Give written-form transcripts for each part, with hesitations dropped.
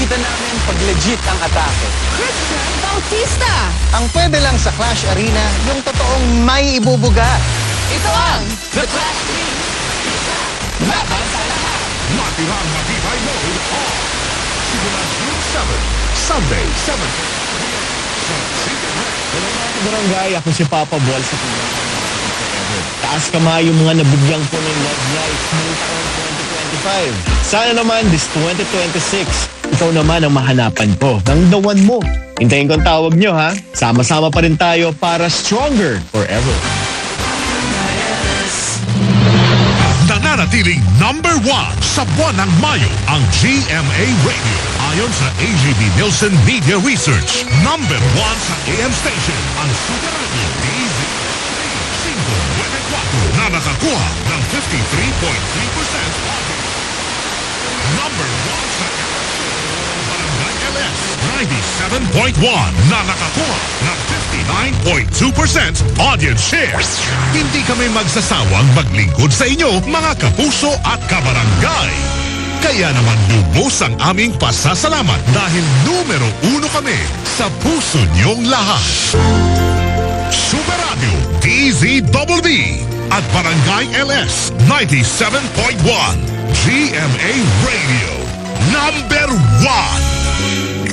Nakikita namin pag legit ang atake. Christian Bautista. Ang pwede lang sa Clash Arena, yung totoong may ibubuga. Ito ang The Clash Team! Laban sa lahat! Matirang matibay mode on. Simula June 7, Sunday, 7. Sa Chicken Barangay, ako si Papa Bol sa Pilipinas. Taas kamay yung mga nabigyang po ng Love Life ngayong taong 2025. Sana naman this 2026, ikaw naman ang mahanapan ko ng the one mo. Hintayin ko ang tawag nyo ha. Sama-sama pa rin tayo para stronger forever. Nananatiling #1 sa buwan ng Mayo ang GMA Radio. Ayon sa AGB Nielsen Media Research, #1 sa AM station ang Super Radio DZ524 na nakakuha ng 53.3% #1 sa Barangay LS 97.1 na nakakuha ng 59.2% audience share. Hindi kami magsasawang maglingkod sa inyo, mga kapuso at kabarangay. Kaya naman lubos ang aming pasasalamat dahil #1 kami sa puso niyong lahat. Super Radio DZBB at Barangay LS 97.1 GMA Radio #1.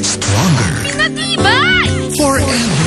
Stronger Matibay! forever.